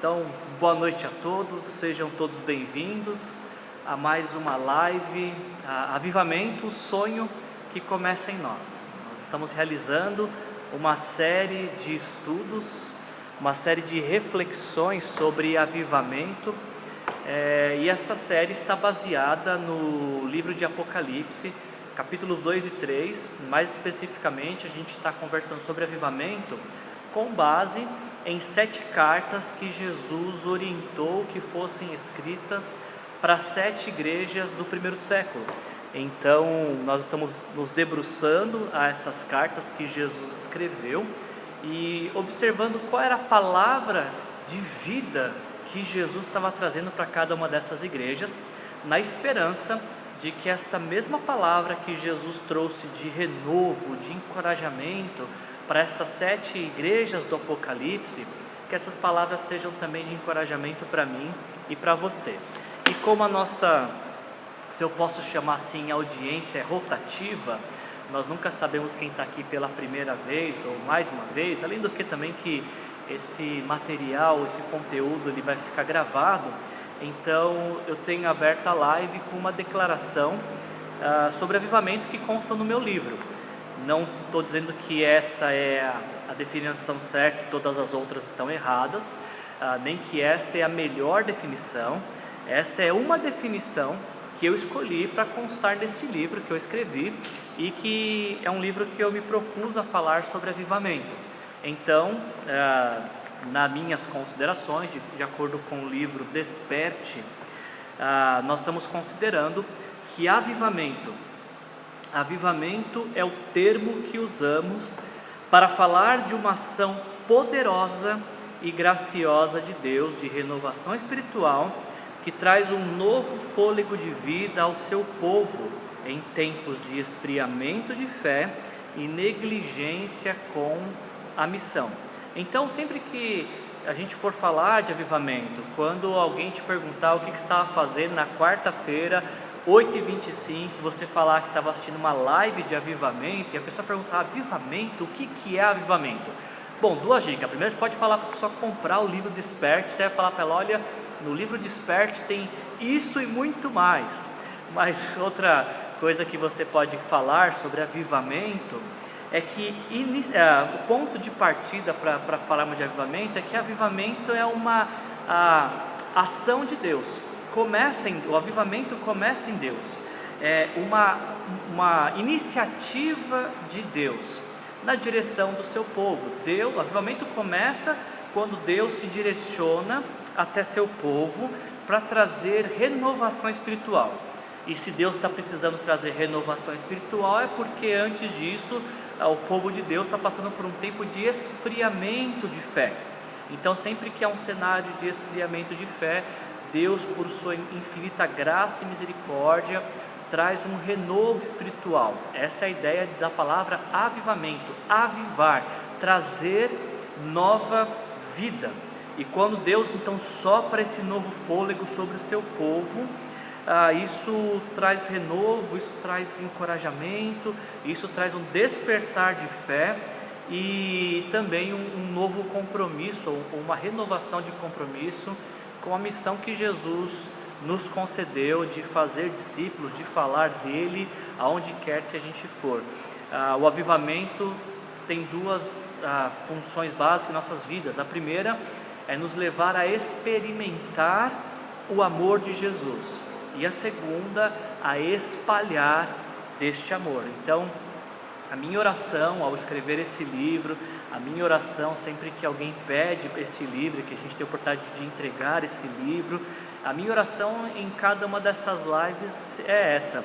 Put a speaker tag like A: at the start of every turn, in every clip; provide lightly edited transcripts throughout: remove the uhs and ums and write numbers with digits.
A: Então, boa noite a todos, sejam todos bem-vindos a mais uma live, Avivamento, o sonho que começa em nós. Nós estamos realizando uma série de estudos, uma série de reflexões sobre avivamento, e essa série está baseada no livro de Apocalipse, capítulos 2 e 3, mais especificamente a gente está conversando sobre avivamento com base em 7 cartas que Jesus orientou que fossem escritas para 7 igrejas do primeiro século. Então nós estamos nos debruçando a essas cartas que Jesus escreveu e observando qual era a palavra de vida que Jesus estava trazendo para cada uma dessas igrejas, na esperança de que esta mesma palavra que Jesus trouxe de renovo, de encorajamento para essas 7 igrejas do Apocalipse, que essas palavras sejam também de encorajamento para mim e para você. E como a nossa, se eu posso chamar assim, audiência é rotativa, nós nunca sabemos quem está aqui pela primeira vez ou mais uma vez, além do que também que esse material, esse conteúdo, ele vai ficar gravado. Então eu tenho aberto a live com uma declaração sobre avivamento que consta no meu livro. Não estou dizendo que essa é a definição certa e todas as outras estão erradas, nem que esta é a melhor definição. Essa é uma definição que eu escolhi para constar nesse livro que eu escrevi e que é um livro que eu me propus a falar sobre avivamento. Então, nas minhas considerações, de acordo com o livro Desperte, nós estamos considerando que avivamento é o termo que usamos para falar de uma ação poderosa e graciosa de Deus, de renovação espiritual, que traz um novo fôlego de vida ao seu povo em tempos de esfriamento de fé e negligência com a missão. Então, sempre que a gente for falar de avivamento, quando alguém te perguntar o que você estava fazendo na quarta-feira, 8h25, você falar que estava assistindo uma live de avivamento, e a pessoa perguntar, avivamento, o que é avivamento? Bom, 2 dicas. Primeiro, você pode falar para a pessoa comprar o livro Desperte, você vai falar para ela, olha, no livro Desperte tem isso e muito mais. Mas outra coisa que você pode falar sobre avivamento é que o ponto de partida para falarmos de avivamento é que avivamento é uma ação de Deus. O avivamento começa em Deus, é uma iniciativa de Deus na direção do seu povo. O avivamento começa quando Deus se direciona até seu povo para trazer renovação espiritual. E se Deus está precisando trazer renovação espiritual, é porque antes disso o povo de Deus está passando por um tempo de esfriamento de fé. Então, sempre que há um cenário de esfriamento de fé, Deus, por sua infinita graça e misericórdia, traz um renovo espiritual. Essa é a ideia da palavra avivamento, avivar, trazer nova vida. E quando Deus então sopra esse novo fôlego sobre o seu povo, isso traz renovo, isso traz encorajamento, isso traz um despertar de fé e também um novo compromisso, ou uma renovação de compromisso com a missão que Jesus nos concedeu de fazer discípulos, de falar dele aonde quer que a gente for. O avivamento tem 2 funções básicas em nossas vidas. A primeira é nos levar a experimentar o amor de Jesus, e a segunda, a espalhar deste amor. Então, a minha oração ao escrever esse livro, a minha oração sempre que alguém pede esse livro, que a gente tem a oportunidade de entregar esse livro, a minha oração em cada uma dessas lives é essa: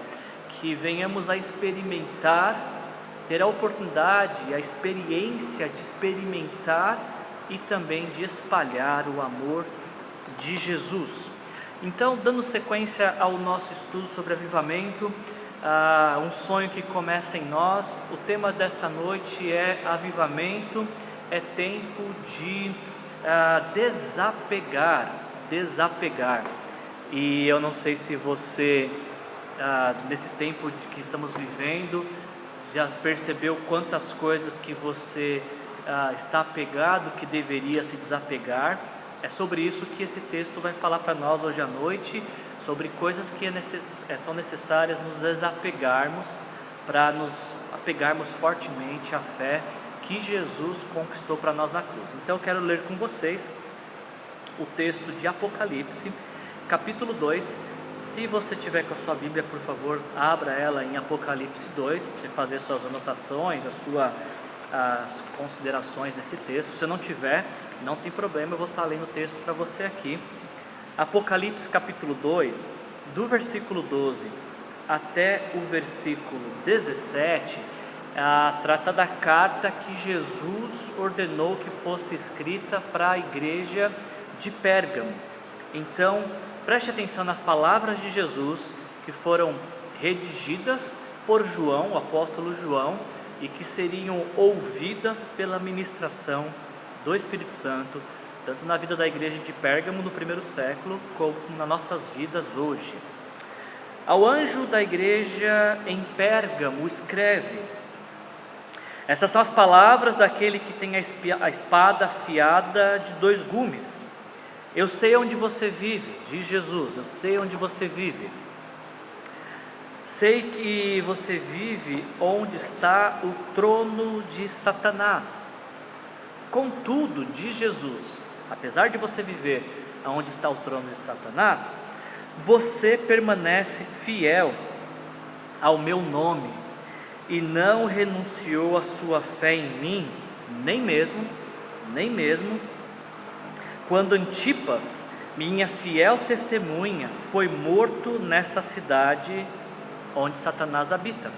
A: que venhamos a experimentar, ter a oportunidade, a experiência de experimentar e também de espalhar o amor de Jesus. Então, dando sequência ao nosso estudo sobre avivamento, um sonho que começa em nós, o tema desta noite é avivamento, é tempo de desapegar. E eu não sei se você, nesse tempo que estamos vivendo, já percebeu quantas coisas que você está apegado, que deveria se desapegar. É sobre isso que esse texto vai falar para nós hoje à noite, sobre coisas que são necessárias nos desapegarmos, para nos apegarmos fortemente à fé que Jesus conquistou para nós na cruz. Então eu quero ler com vocês o texto de Apocalipse, capítulo 2. Se você tiver com a sua Bíblia, por favor, abra ela em Apocalipse 2, para você fazer suas anotações, as considerações nesse texto. Se não tiver, não tem problema, eu vou estar lendo o texto para você aqui. Apocalipse capítulo 2, do versículo 12 até o versículo 17, trata da carta que Jesus ordenou que fosse escrita para a igreja de Pérgamo. Então, preste atenção nas palavras de Jesus que foram redigidas por João, o apóstolo João, e que seriam ouvidas pela ministração do Espírito Santo, tanto na vida da igreja de Pérgamo no primeiro século, como nas nossas vidas hoje. Ao anjo da igreja em Pérgamo escreve: essas são as palavras daquele que tem a espada afiada de 2 gumes. Eu sei onde você vive, diz Jesus, eu sei onde você vive. Sei que você vive onde está o trono de Satanás. Contudo, diz Jesus, apesar de você viver onde está o trono de Satanás, você permanece fiel ao meu nome e não renunciou à sua fé em mim, nem mesmo quando Antipas, minha fiel testemunha, foi morto nesta cidade onde Satanás habita.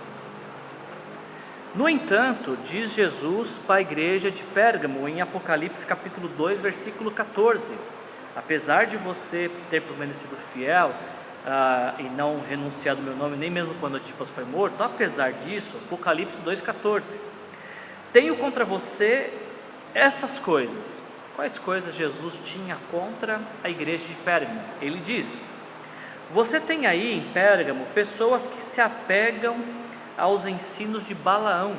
A: No entanto, diz Jesus para a igreja de Pérgamo em Apocalipse capítulo 2, versículo 14: apesar de você ter permanecido fiel e não renunciado ao meu nome, nem mesmo quando Antipas foi morto, apesar disso, Apocalipse 2,14, tenho contra você essas coisas. Quais coisas Jesus tinha contra a igreja de Pérgamo? Ele diz: você tem aí em Pérgamo pessoas que se apegam aos ensinos de Balaão,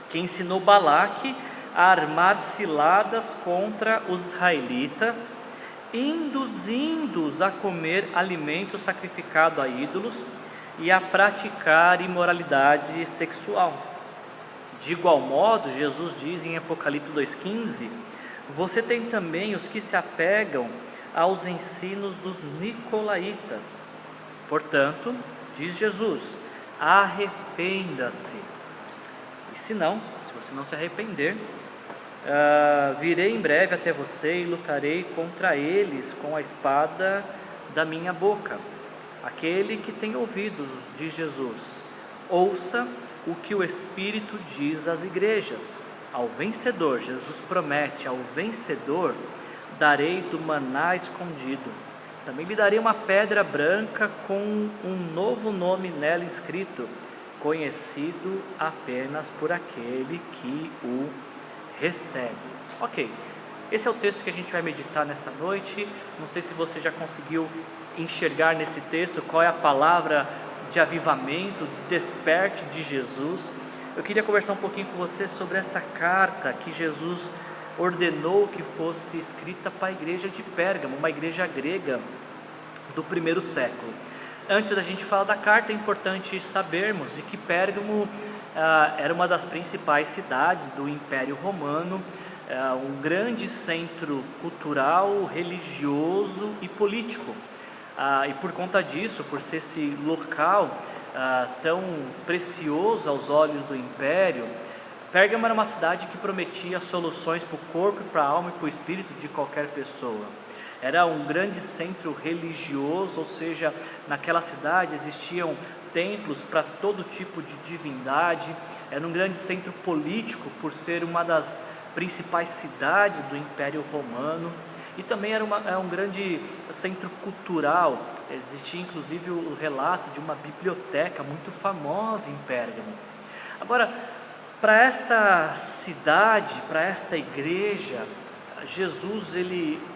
A: que ensinou Balaque a armar ciladas contra os israelitas, induzindo-os a comer alimento sacrificado a ídolos e a praticar imoralidade sexual. De igual modo, Jesus diz em Apocalipse 2,15, você tem também os que se apegam aos ensinos dos nicolaítas. Portanto, diz Jesus, arrependa-se. E se você não se arrepender, virei em breve até você e lutarei contra eles com a espada da minha boca. Aquele que tem ouvidos, diz Jesus, ouça o que o Espírito diz às igrejas. Ao vencedor, Jesus promete, ao vencedor darei do maná escondido. Também lhe darei uma pedra branca com um novo nome nela inscrito, conhecido apenas por aquele que o recebe. Ok, esse é o texto que a gente vai meditar nesta noite. Não sei se você já conseguiu enxergar nesse texto qual é a palavra de avivamento, de desperte de Jesus. Eu queria conversar um pouquinho com você sobre esta carta que Jesus ordenou que fosse escrita para a igreja de Pérgamo, uma igreja grega do primeiro século. Antes da gente falar da carta, é importante sabermos de que Pérgamo era uma das principais cidades do Império Romano, um grande centro cultural, religioso e político. E por conta disso, por ser esse local tão precioso aos olhos do Império, Pérgamo era uma cidade que prometia soluções para o corpo, para a alma e para o espírito de qualquer pessoa. Era um grande centro religioso, ou seja, naquela cidade existiam templos para todo tipo de divindade. Era um grande centro político por ser uma das principais cidades do Império Romano. E também era um grande centro cultural. Existia inclusive o relato de uma biblioteca muito famosa em Pérgamo. Agora, para esta cidade, para esta igreja, Jesus,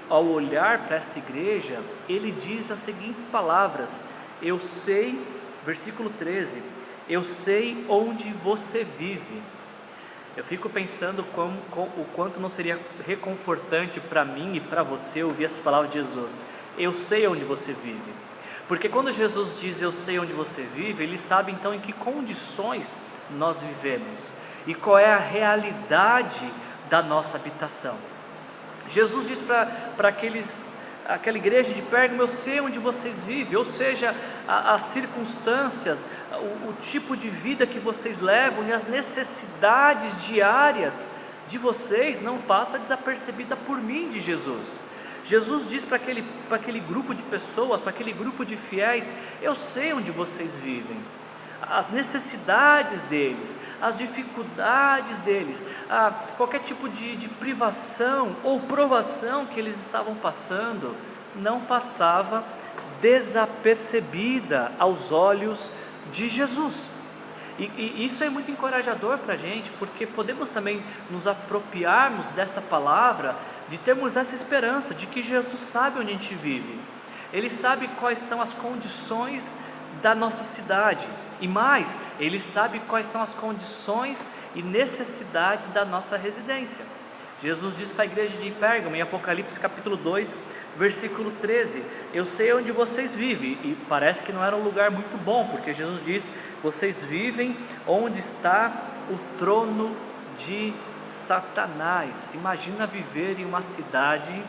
A: ao olhar para esta igreja, ele diz as seguintes palavras: eu sei, versículo 13, eu sei onde você vive. Eu fico pensando o quanto não seria reconfortante para mim e para você ouvir essas palavras de Jesus. Eu sei onde você vive. Porque quando Jesus diz eu sei onde você vive, Ele sabe então em que condições nós vivemos e qual é a realidade da nossa habitação. Jesus diz para aquela igreja de Pérgamo: eu sei onde vocês vivem, ou seja, as circunstâncias, o tipo de vida que vocês levam e as necessidades diárias de vocês não passa desapercebida por mim, de Jesus. Jesus diz para aquele grupo de pessoas, para aquele grupo de fiéis: eu sei onde vocês vivem, as necessidades deles, as dificuldades deles, qualquer tipo de privação ou provação que eles estavam passando, não passava desapercebida aos olhos de Jesus. E isso é muito encorajador para a gente, porque podemos também nos apropriarmos desta palavra, de termos essa esperança de que Jesus sabe onde a gente vive, Ele sabe quais são as condições da nossa cidade, e mais, Ele sabe quais são as condições e necessidades da nossa residência. Jesus diz para a igreja de Pérgamo, em Apocalipse capítulo 2, versículo 13: eu sei onde vocês vivem. E parece que não era um lugar muito bom, porque Jesus diz: vocês vivem onde está o trono de Satanás. Imagina viver em uma cidade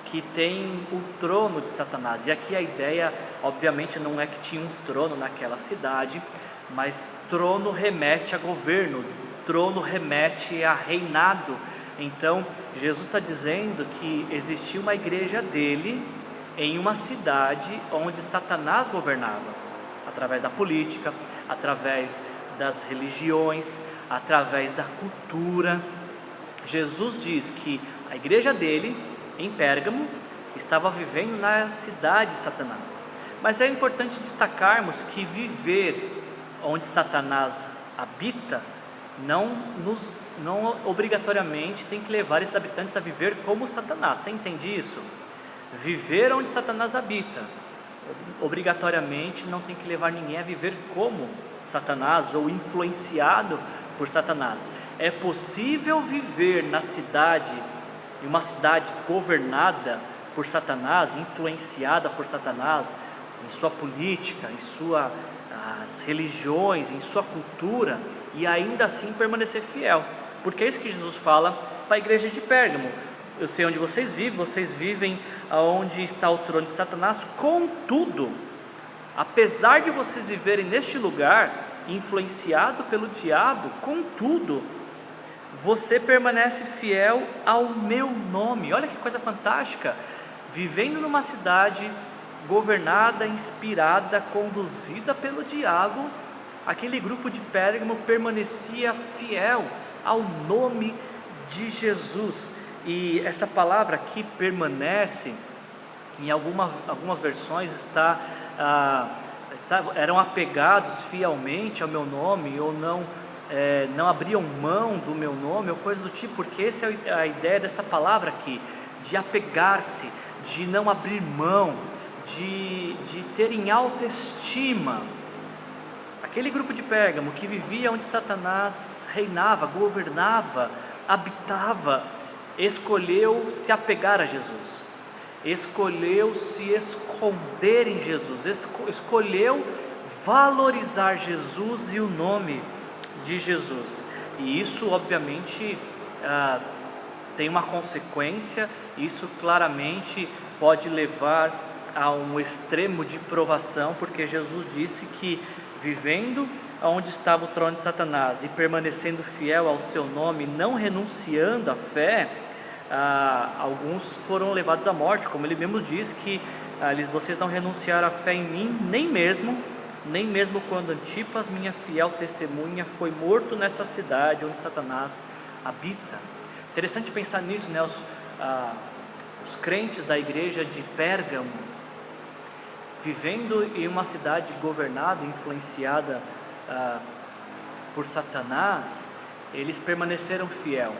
A: que tem o trono de Satanás. E aqui a ideia, obviamente, não é que tinha um trono naquela cidade, mas trono remete a governo, trono remete a reinado. Então Jesus está dizendo que existia uma igreja dele em uma cidade onde Satanás governava, através da política, através das religiões, através da cultura. Jesus diz que a igreja dele, em Pérgamo, estava vivendo na cidade de Satanás. Mas é importante destacarmos que viver onde Satanás habita não obrigatoriamente tem que levar esses habitantes a viver como Satanás. Você entende isso? Viver onde Satanás habita obrigatoriamente não tem que levar ninguém a viver como Satanás ou influenciado por Satanás. É possível viver na cidade, em uma cidade governada por Satanás, influenciada por Satanás, em sua política, em suas religiões, em sua cultura, e ainda assim permanecer fiel, porque é isso que Jesus fala para a igreja de Pérgamo: eu sei onde vocês vivem onde está o trono de Satanás, contudo, apesar de vocês viverem neste lugar, influenciado pelo diabo, contudo, você permanece fiel ao meu nome. Olha que coisa fantástica, vivendo numa cidade governada, inspirada, conduzida pelo diabo, aquele grupo de Pérgamo permanecia fiel ao nome de Jesus. E essa palavra aqui, permanece, em algumas versões eram apegados fielmente ao meu nome, ou não abriam mão do meu nome, ou coisa do tipo, porque essa é a ideia desta palavra aqui, de apegar-se, de não abrir mão, de ter em alta estima. Aquele grupo de Pérgamo que vivia onde Satanás reinava, governava, habitava, escolheu se apegar a Jesus, escolheu se esconder em Jesus, escolheu valorizar Jesus e o nome de Jesus. E isso obviamente tem uma consequência. Isso claramente pode levar a um extremo de provação, porque Jesus disse que vivendo onde estava o trono de Satanás e permanecendo fiel ao seu nome, não renunciando à fé, alguns foram levados à morte, como ele mesmo diz que vocês não renunciaram à fé em mim, nem mesmo quando Antipas, minha fiel testemunha, foi morto nessa cidade onde Satanás habita. Interessante pensar nisso, né? Os crentes da igreja de Pérgamo, vivendo em uma cidade governada, influenciada por Satanás, eles permaneceram fiel.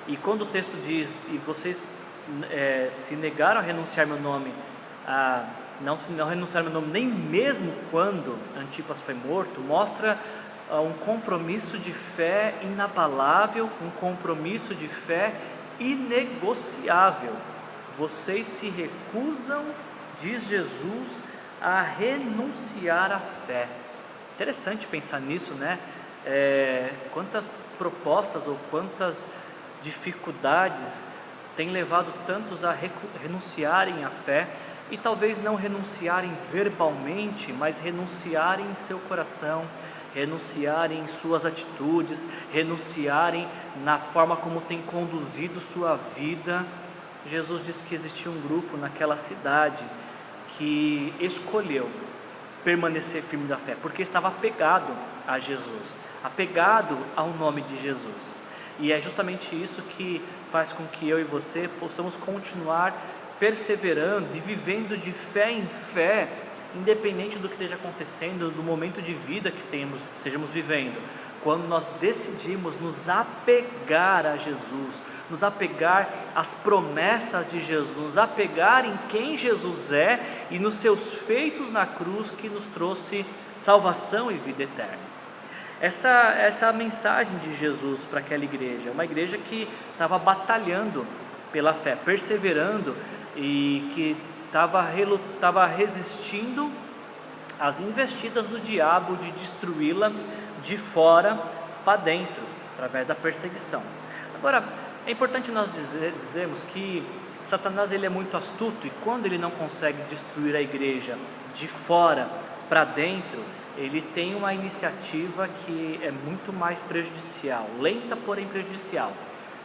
A: E quando o texto diz: e vocês se negaram a renunciar meu nome, não renunciaram meu nome nem mesmo quando Antipas foi morto, mostra um compromisso de fé inabalável, um compromisso de fé inegociável. Vocês se recusam, diz Jesus, a renunciar à fé. Interessante pensar nisso, né? Quantas propostas ou quantas dificuldades têm levado tantos a renunciarem à fé, e talvez não renunciarem verbalmente, mas renunciarem em seu coração, renunciarem em suas atitudes, renunciarem na forma como tem conduzido sua vida. Jesus disse que existia um grupo naquela cidade que escolheu permanecer firme da fé, porque estava apegado a Jesus, apegado ao nome de Jesus. E é justamente isso que faz com que eu e você possamos continuar perseverando e vivendo de fé em fé, independente do que esteja acontecendo, do momento de vida que estejamos vivendo. Quando nós decidimos nos apegar a Jesus, nos apegar às promessas de Jesus, nos apegar em quem Jesus é e nos seus feitos na cruz que nos trouxe salvação e vida eterna. Essa é a mensagem de Jesus para aquela igreja, uma igreja que estava pela fé, perseverando, e que estava resistindo às investidas do diabo de destruí-la de fora para dentro, através da perseguição. Agora, é importante nós dizermos que Satanás ele é muito astuto, e quando ele não consegue destruir a igreja de fora para dentro, ele tem uma iniciativa que é muito mais prejudicial, lenta porém prejudicial.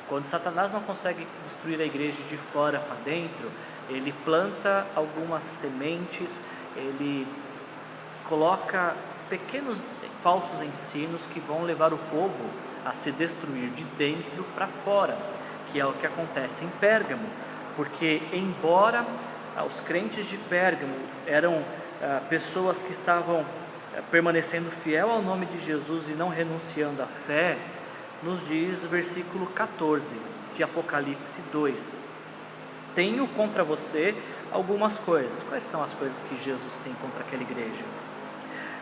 A: Quando Satanás não consegue destruir a igreja de fora para dentro, ele planta algumas sementes, ele coloca pequenos falsos ensinos que vão levar o povo a se destruir de dentro para fora, que é o que acontece em Pérgamo. Porque embora os crentes de Pérgamo eram pessoas que estavam permanecendo fiel ao nome de Jesus e não renunciando à fé, nos diz o versículo 14 de Apocalipse 2: tenho contra você algumas coisas. Quais são as coisas que Jesus tem contra aquela igreja?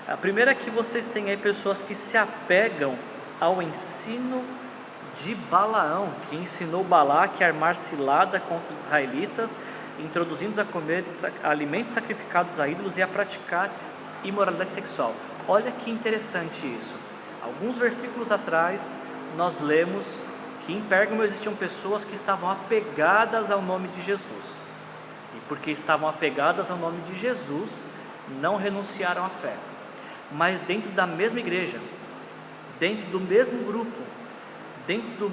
A: A primeira é que vocês têm aí pessoas que se apegam ao ensino de Balaão, que ensinou Balaque a armar cilada contra os israelitas, introduzindo-os a comer alimentos sacrificados a ídolos e a praticar imoralidade sexual. Olha que interessante isso. Alguns versículos atrás nós lemos que em Pérgamo existiam pessoas que estavam apegadas ao nome de Jesus, e porque estavam apegadas ao nome de Jesus, não renunciaram à fé. Mas dentro da mesma igreja, dentro do mesmo grupo, dentro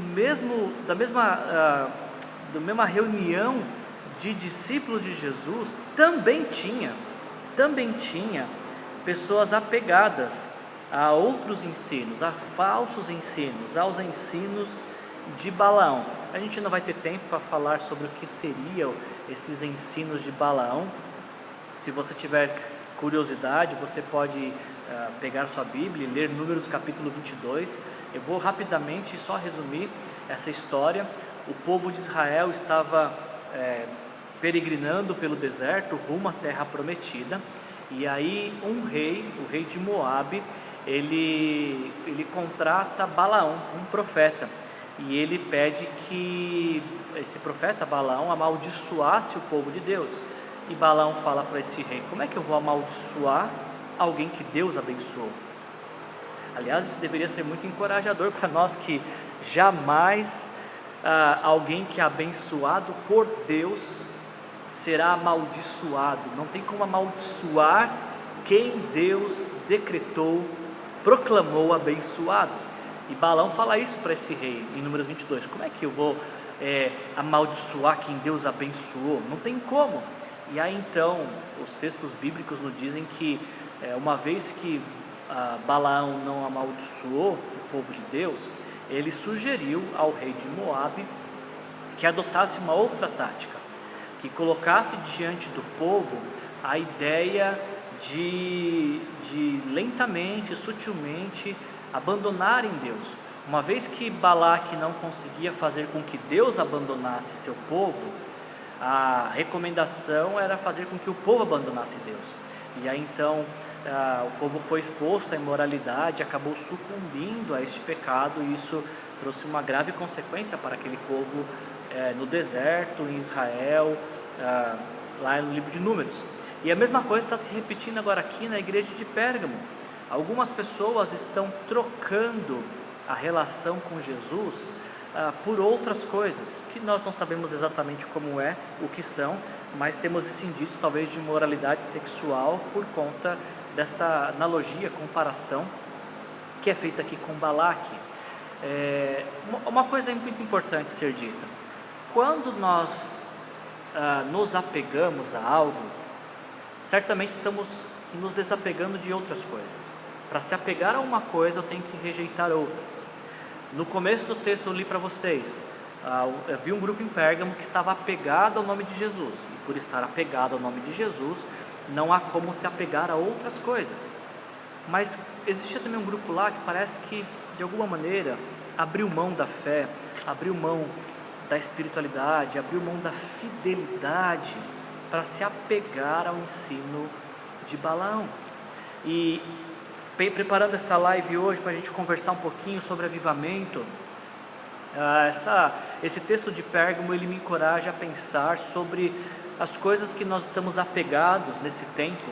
A: da mesma reunião de discípulos de Jesus, também tinha pessoas apegadas a outros ensinos, a falsos ensinos, aos ensinos de Balaão. A gente não vai ter tempo para falar sobre o que seriam esses ensinos de Balaão. Se você tiver curiosidade, você pode pegar sua Bíblia e ler Números capítulo 22. Eu vou rapidamente só resumir essa história. O povo de Israel estava peregrinando pelo deserto rumo à terra prometida, e aí um rei, o rei de Moabe, ele contrata Balaão, um profeta, e ele pede que esse profeta Balaão amaldiçoasse o povo de Deus. E Balaão fala para esse rei: como é que eu vou amaldiçoar alguém que Deus abençoou? Aliás, isso deveria ser muito encorajador para nós, que jamais alguém que é abençoado por Deus será amaldiçoado. Não tem como amaldiçoar quem Deus decretou, proclamou abençoado. E Balaão fala isso para esse rei em Números 22: como é que eu vou amaldiçoar quem Deus abençoou? Não tem como. E aí então os textos bíblicos nos dizem que uma vez que Balaão não amaldiçoou o povo de Deus, ele sugeriu ao rei de Moabe que adotasse uma outra tática, que colocasse diante do povo a ideia de lentamente, sutilmente abandonarem Deus. Uma vez que Balaque não conseguia fazer com que Deus abandonasse seu povo, a recomendação era fazer com que o povo abandonasse Deus. E aí então o povo foi exposto à imoralidade, acabou sucumbindo a este pecado, e isso trouxe uma grave consequência para aquele povo no deserto, em Israel, lá no livro de Números. E a mesma coisa está se repetindo agora aqui na igreja de Pérgamo. Algumas pessoas estão trocando a relação com Jesus por outras coisas, que nós não sabemos exatamente como o que são, mas temos esse indício talvez de imoralidade sexual por conta dessa analogia, comparação que é feita aqui com Balaque. Uma coisa muito importante ser dita: quando nós nos apegamos a algo, certamente estamos nos desapegando de outras coisas. Para se apegar a uma coisa, eu tenho que rejeitar outras. No começo do texto eu li para vocês, havia um grupo em Pérgamo que estava apegado ao nome de Jesus, e por estar apegado ao nome de Jesus, não há como se apegar a outras coisas. Mas existia também um grupo lá que parece que, de alguma maneira, abriu mão da fé, abriu mão da espiritualidade, abriu mão da fidelidade para se apegar ao ensino de Balaão. E preparando essa live hoje para a gente conversar um pouquinho sobre avivamento, esse texto de Pérgamo, ele me encoraja a pensar sobre as coisas que nós estamos apegados nesse tempo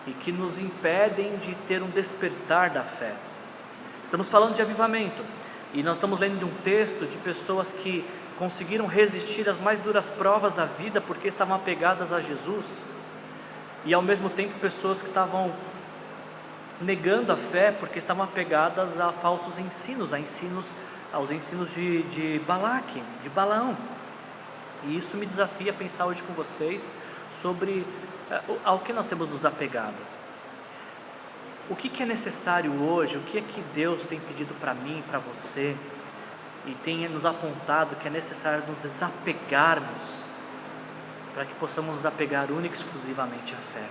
A: e que nos impedem de ter um despertar da fé. Estamos falando de avivamento, e nós estamos lendo de um texto de pessoas que conseguiram resistir às mais duras provas da vida porque estavam apegadas a Jesus, e ao mesmo tempo pessoas que estavam negando a fé porque estavam apegadas a falsos ensinos, aos ensinos de Balaque, de Balaão. E isso me desafia a pensar hoje com vocês sobre ao que nós temos nos apegado. O que é necessário hoje, o que é que Deus tem pedido para mim, para você, e tem nos apontado que é necessário nos desapegarmos, para que possamos nos apegar única e exclusivamente à fé.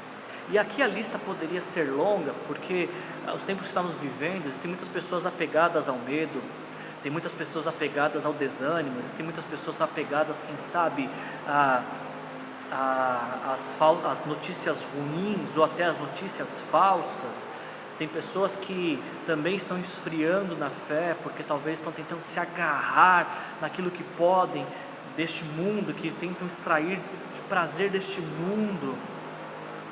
A: E aqui a lista poderia ser longa, porque os tempos que estamos vivendo, existem muitas pessoas apegadas ao medo, tem muitas pessoas apegadas ao desânimo, existem muitas pessoas apegadas, quem sabe, às notícias ruins ou até às notícias falsas. Tem pessoas que também estão esfriando na fé, porque talvez estão tentando se agarrar naquilo que podem deste mundo, que tentam extrair de prazer deste mundo.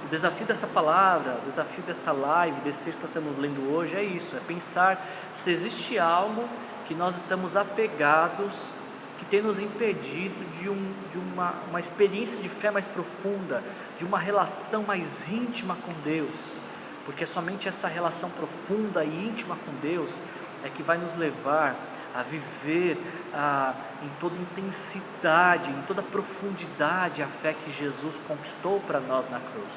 A: O desafio dessa palavra, o desafio desta live, desse texto que nós estamos lendo hoje é isso, é pensar se existe algo que nós estamos apegados, que tem nos impedido de uma experiência de fé mais profunda, de uma relação mais íntima com Deus, porque somente essa relação profunda e íntima com Deus é que vai nos levar a viver em toda intensidade, em toda profundidade a fé que Jesus conquistou para nós na cruz.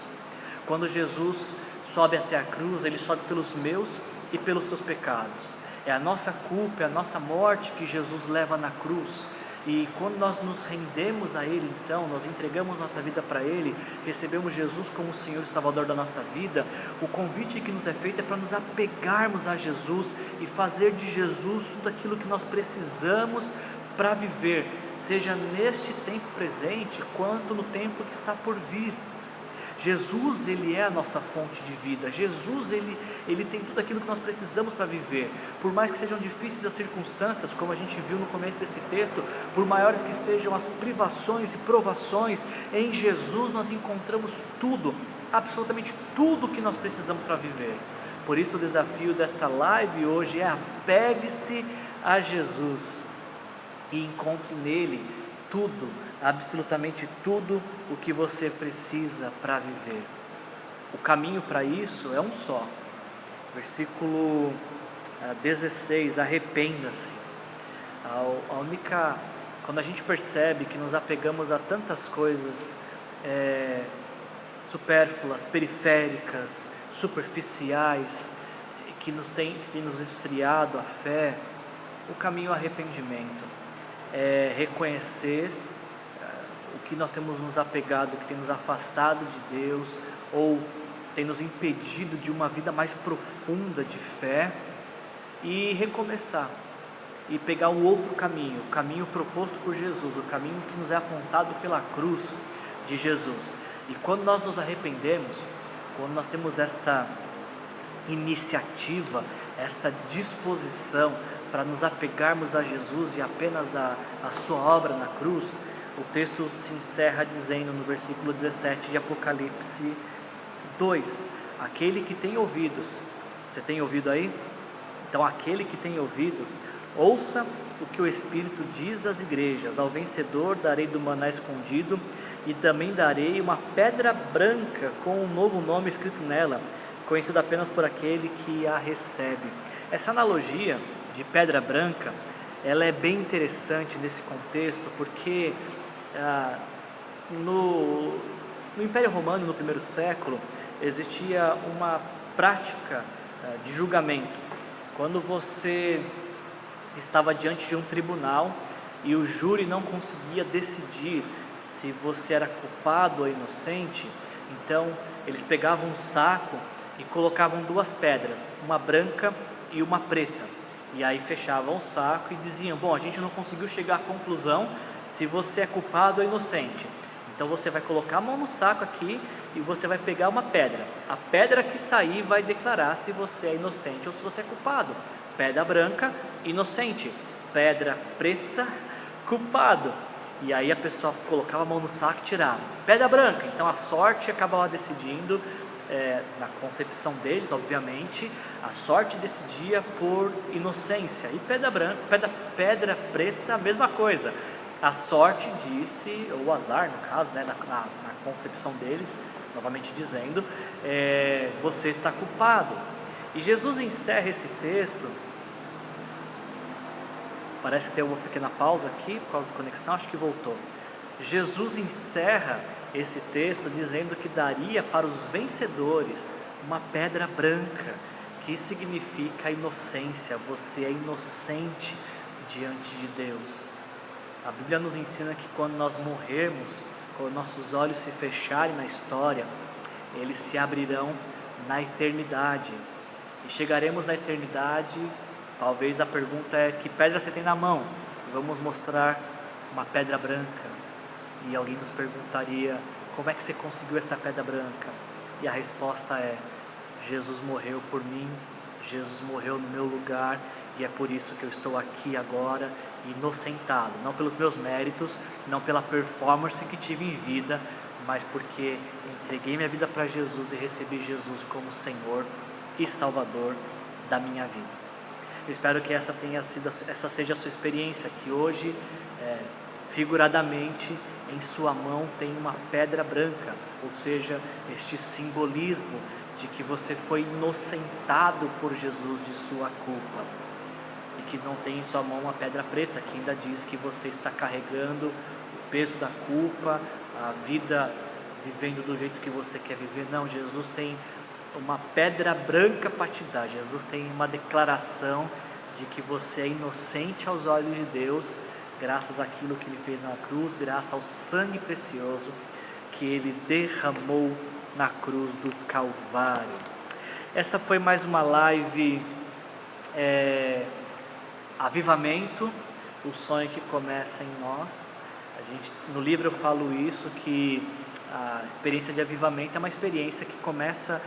A: Quando Jesus sobe até a cruz, Ele sobe pelos meus e pelos seus pecados. É a nossa culpa, é a nossa morte que Jesus leva na cruz. E quando nós nos rendemos a Ele, então, nós entregamos nossa vida para Ele, recebemos Jesus como o Senhor e Salvador da nossa vida, o convite que nos é feito é para nos apegarmos a Jesus e fazer de Jesus tudo aquilo que nós precisamos para viver, seja neste tempo presente, quanto no tempo que está por vir. Jesus, Ele é a nossa fonte de vida. Jesus, Ele tem tudo aquilo que nós precisamos para viver. Por mais que sejam difíceis as circunstâncias, como a gente viu no começo desse texto, por maiores que sejam as privações e provações, em Jesus nós encontramos tudo, absolutamente tudo que nós precisamos para viver. Por isso o desafio desta live hoje é: apegue-se a Jesus e encontre nele tudo, absolutamente tudo o que você precisa para viver. O caminho para isso é um só. Versículo 16: arrependa-se. Quando a gente percebe que nos apegamos a tantas coisas supérfluas, periféricas, superficiais, que tem nos esfriado a fé, o caminho é arrependimento. É reconhecer o que nós temos nos apegado, que tem nos afastado de Deus, ou tem nos impedido de uma vida mais profunda de fé, e recomeçar, e pegar o outro caminho, o caminho proposto por Jesus, o caminho que nos é apontado pela cruz de Jesus. E quando nós nos arrependemos, quando nós temos esta iniciativa, essa disposição para nos apegarmos a Jesus e apenas a sua obra na cruz, o texto se encerra dizendo no versículo 17 de Apocalipse 2, aquele que tem ouvidos, você tem ouvido aí? Então aquele que tem ouvidos, ouça o que o Espírito diz às igrejas, ao vencedor darei do maná escondido e também darei uma pedra branca com um novo nome escrito nela, conhecido apenas por aquele que a recebe. Essa analogia de pedra branca, ela é bem interessante nesse contexto, porque no Império Romano, no primeiro século, existia uma prática de julgamento. Quando você estava diante de um tribunal e o júri não conseguia decidir se você era culpado ou inocente, então eles pegavam um saco e colocavam duas pedras, uma branca e uma preta, e aí fechavam o saco e diziam: bom, a gente não conseguiu chegar à conclusão se você é culpado ou inocente, então você vai colocar a mão no saco aqui e você vai pegar uma pedra, a pedra que sair vai declarar se você é inocente ou se você é culpado. Pedra branca, inocente; pedra preta, culpado. E aí a pessoa colocava a mão no saco e tirava. Pedra branca, então a sorte acabava decidindo, na concepção deles, obviamente, a sorte decidia por inocência. E pedra branca, pedra preta, a mesma coisa. A sorte disse, ou o azar no caso, né, na concepção deles, novamente dizendo, você está culpado. E Jesus encerra esse texto, parece que tem uma pequena pausa aqui por causa da conexão, acho que voltou. Jesus encerra esse texto dizendo que daria para os vencedores uma pedra branca, que significa inocência, você é inocente diante de Deus. A Bíblia nos ensina que quando nós morrermos, quando nossos olhos se fecharem na história, eles se abrirão na eternidade. E chegaremos na eternidade, talvez a pergunta é: que pedra você tem na mão? Vamos mostrar uma pedra branca. E alguém nos perguntaria: como é que você conseguiu essa pedra branca? E a resposta é: Jesus morreu por mim, Jesus morreu no meu lugar, e é por isso que eu estou aqui agora, inocentado, não pelos meus méritos, não pela performance que tive em vida, mas porque entreguei minha vida para Jesus e recebi Jesus como Senhor e Salvador da minha vida. Eu espero que essa seja a sua experiência, que hoje, figuradamente, em sua mão tem uma pedra branca, ou seja, este simbolismo de que você foi inocentado por Jesus de sua culpa, e que não tem em sua mão uma pedra preta, que ainda diz que você está carregando o peso da culpa, a vida vivendo do jeito que você quer viver. Não, Jesus tem uma pedra branca para te dar. Jesus tem uma declaração de que você é inocente aos olhos de Deus, graças àquilo que Ele fez na cruz, graças ao sangue precioso que Ele derramou na cruz do Calvário. Essa foi mais uma live Avivamento, o sonho que começa em nós. No livro eu falo isso, que a experiência de avivamento é uma experiência que começa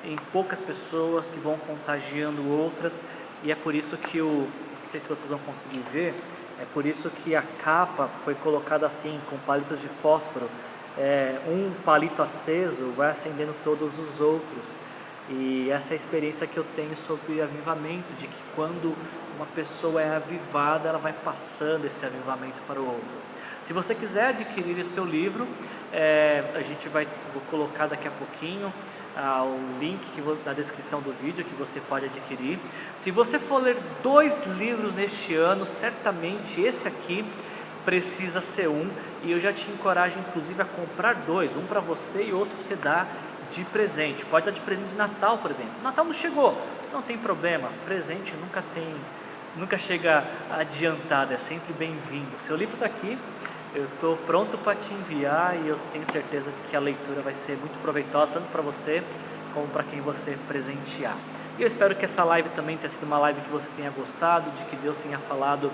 A: em poucas pessoas, que vão contagiando outras, e é por isso que não sei se vocês vão conseguir ver, é por isso que a capa foi colocada assim, com palitos de fósforo. Um palito aceso vai acendendo todos os outros, e essa é a experiência que eu tenho sobre avivamento, de que quando uma pessoa é avivada, ela vai passando esse avivamento para o outro. Se você quiser adquirir esse seu livro, vou colocar daqui a pouquinho o link na descrição do vídeo, que você pode adquirir. Se você for ler 2 livros neste ano, certamente esse aqui precisa ser um, e eu já te encorajo inclusive a comprar 2, um para você e outro para você dar de presente. Pode dar de presente de Natal, por exemplo. Natal não chegou, não tem problema, presente nunca chega adiantado, é sempre bem-vindo. Seu livro está aqui, eu estou pronto para te enviar, e eu tenho certeza de que a leitura vai ser muito proveitosa, tanto para você como para quem você presentear. E eu espero que essa live também tenha sido uma live que você tenha gostado, de que Deus tenha falado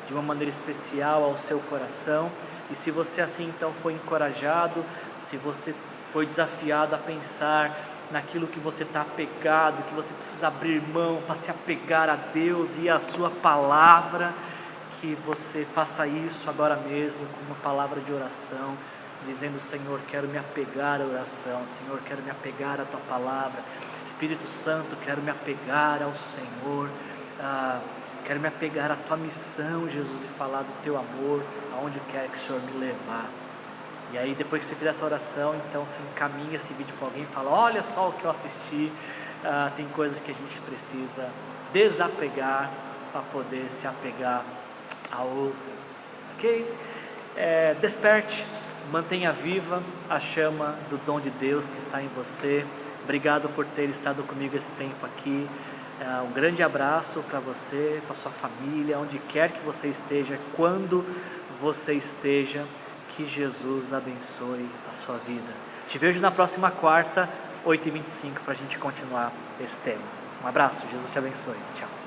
A: de uma maneira especial ao seu coração. E se você assim então foi encorajado, se você foi desafiado a pensar naquilo que você está apegado, que você precisa abrir mão para se apegar a Deus e a sua palavra, que você faça isso agora mesmo com uma palavra de oração, dizendo: Senhor, quero me apegar à oração, Senhor, quero me apegar à tua palavra, Espírito Santo, quero me apegar ao Senhor, quero me apegar à tua missão, Jesus, e falar do teu amor aonde quer que o Senhor me levar. E aí, depois que você fizer essa oração, então você encaminha esse vídeo para alguém e fala: olha só o que eu assisti. Tem coisas que a gente precisa desapegar para poder se apegar a outras, ok? Desperte, mantenha viva a chama do dom de Deus que está em você. Obrigado por ter estado comigo esse tempo aqui. Um grande abraço para você, para sua família, onde quer que você esteja, quando você esteja. Que Jesus abençoe a sua vida. Te vejo na próxima quarta, 8h25, para a gente continuar esse tema. Um abraço, Jesus te abençoe. Tchau.